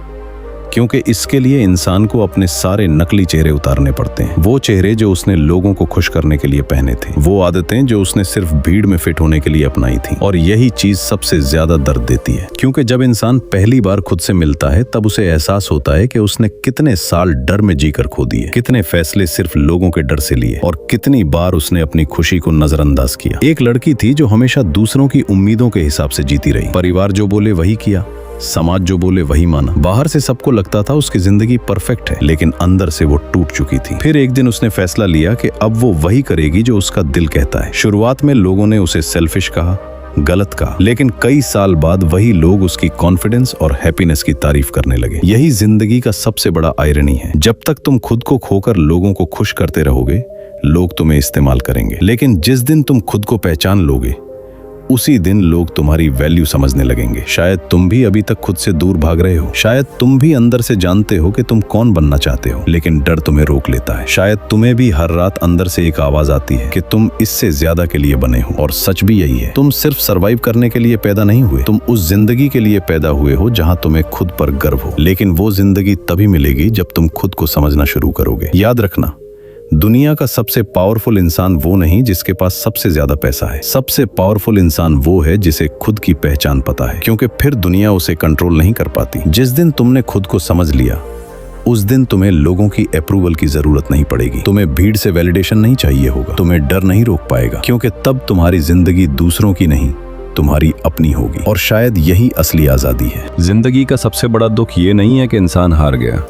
[SPEAKER 1] क्योंकि इसके लिए इंसान को अपने सारे नकली चेहरे उतारने पड़ते हैं। वो चेहरे जो उसने लोगों को खुश करने के लिए पहने थे, वो आदतें जो उसने सिर्फ भीड़ में फिट होने के लिए अपनाई थी। और यही चीज सबसे ज्यादा दर्द देती है, क्योंकि जब इंसान पहली बार खुद से मिलता है तब उसे एहसास होता है कि उसने कितने साल डर में जीकर खो दिए, कितने फैसले सिर्फ लोगों के डर से लिए, और कितनी बार उसने अपनी खुशी को नजरअंदाज किया। एक लड़की थी जो हमेशा दूसरों की उम्मीदों के हिसाब से जीती रही। परिवार जो बोले वही किया, समाज जो बोले वही माना। बाहर से सबको लगता था उसकी जिंदगी परफेक्ट है, लेकिन अंदर से वो टूट चुकी थी। फिर एक दिन उसने फैसला लिया कि अब वो वही करेगी जो उसका दिल कहता है। शुरुआत में लोगों ने उसे सेल्फिश कहा, गलत कहा, लेकिन कई साल बाद वही लोग उसकी कॉन्फिडेंस और हैप्पीनेस की तारीफ करने लगे। यही जिंदगी का सबसे बड़ा आयरनी है। जब तक तुम खुद को खोकर लोगों को खुश करते रहोगे, लोग तुम्हें इस्तेमाल करेंगे। लेकिन जिस दिन तुम खुद को पहचान लोगे, उसी दिन लोग तुम्हारी वैल्यू समझने लगेंगे। शायद तुम भी अभी तक खुद से दूर भाग रहे हो, शायद तुम भी अंदर से जानते हो कि तुम कौन बनना चाहते हो, लेकिन डर तुम्हें रोक लेता है। शायद तुम्हें भी हर रात अंदर से एक आवाज आती है कि तुम इससे ज्यादा के लिए बने हो। और सच भी यही है, तुम सिर्फ सरवाइव करने के लिए पैदा नहीं हुए, तुम उस जिंदगी के लिए पैदा हुए हो जहां तुम्हें खुद पर गर्व हो। लेकिन वो जिंदगी तभी मिलेगी जब तुम खुद को समझना शुरू करोगे। याद रखना, दुनिया का सबसे पावरफुल इंसान वो नहीं जिसके पास सबसे ज्यादा पैसा है। सबसे पावरफुल इंसान वो है जिसे खुद की पहचान पता है, क्योंकि फिर दुनिया उसे कंट्रोल नहीं कर पाती। जिस दिन तुमने खुद को समझ लिया, उस दिन तुम्हें लोगों की अप्रूवल की जरूरत नहीं पड़ेगी, तुम्हें भीड़ से वैलिडेशन नहीं चाहिए होगा, तुम्हें डर नहीं रोक पाएगा, क्योंकि तब तुम्हारी जिंदगी दूसरों की नहीं, तुम्हारी अपनी होगी। और शायद यही असली आजादी है।
[SPEAKER 3] जिंदगी का सबसे बड़ा दुख ये नहीं है कि इंसान हार गया,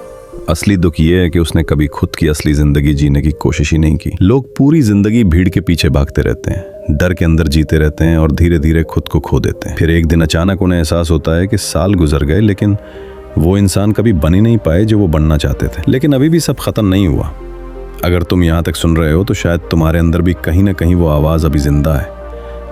[SPEAKER 3] असली दुख ये है कि उसने कभी खुद की असली जिंदगी जीने की कोशिश ही नहीं की। लोग पूरी जिंदगी भीड़ के पीछे भागते रहते हैं, डर के अंदर जीते रहते हैं और धीरे धीरे खुद को खो देते हैं। फिर एक दिन अचानक उन्हें एहसास होता है कि साल गुजर गए, लेकिन वो इंसान कभी बन ही नहीं पाए जो वो बनना चाहते थे। लेकिन अभी भी सब खत्म नहीं हुआ। अगर तुम यहाँ तक सुन रहे हो तो शायद तुम्हारे अंदर भी कहीं ना कहीं वो आवाज अभी जिंदा है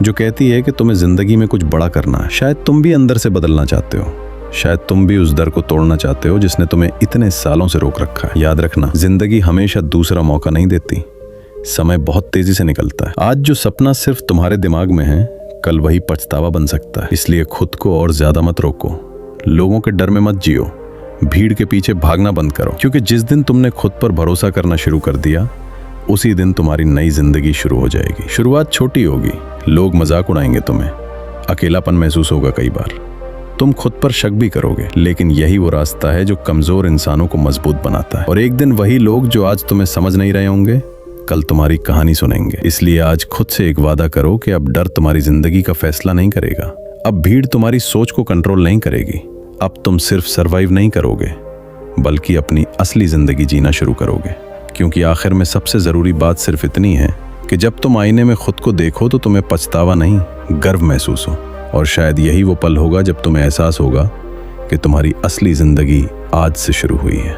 [SPEAKER 3] जो कहती है कि तुम्हें जिंदगी में कुछ बड़ा करना है। शायद तुम भी अंदर से बदलना चाहते हो, शायद तुम भी उस डर को तोड़ना चाहते हो जिसने तुम्हें इतने सालों से रोक रखा है। याद रखना, जिंदगी हमेशा दूसरा मौका नहीं देती, समय बहुत तेजी से निकलता है। आज जो सपना सिर्फ तुम्हारे दिमाग में है, कल वही पछतावा बन सकता है। इसलिए खुद को और ज्यादा मत रोको, लोगों के डर में मत जियो, भीड़ के पीछे भागना बंद करो, क्योंकि जिस दिन तुमने खुद पर भरोसा करना शुरू कर दिया, उसी दिन तुम्हारी नई जिंदगी शुरू हो जाएगी। शुरुआत छोटी होगी, लोग मजाक उड़ाएंगे तुम्हें, अकेलापन महसूस होगा कई बार, तुम खुद पर शक भी करोगे, लेकिन यही वो रास्ता है जो कमजोर इंसानों को मजबूत बनाता है। और एक दिन वही लोग जो आज तुम्हें समझ नहीं रहे होंगे, कल तुम्हारी कहानी सुनेंगे। इसलिए आज खुद से एक वादा करो कि अब डर तुम्हारी जिंदगी का फैसला नहीं करेगा, अब भीड़ तुम्हारी सोच को कंट्रोल नहीं करेगी, अब तुम सिर्फ सरवाइव नहीं करोगे बल्कि अपनी असली जिंदगी जीना शुरू करोगे। क्योंकि आखिर में सबसे जरूरी बात सिर्फ इतनी है कि जब तुम आईने में खुद को देखो तो तुम्हें पछतावा नहीं, गर्व महसूस हो। और शायद यही वो पल होगा जब तुम्हें एहसास होगा कि तुम्हारी असली जिंदगी आज से शुरू हुई है।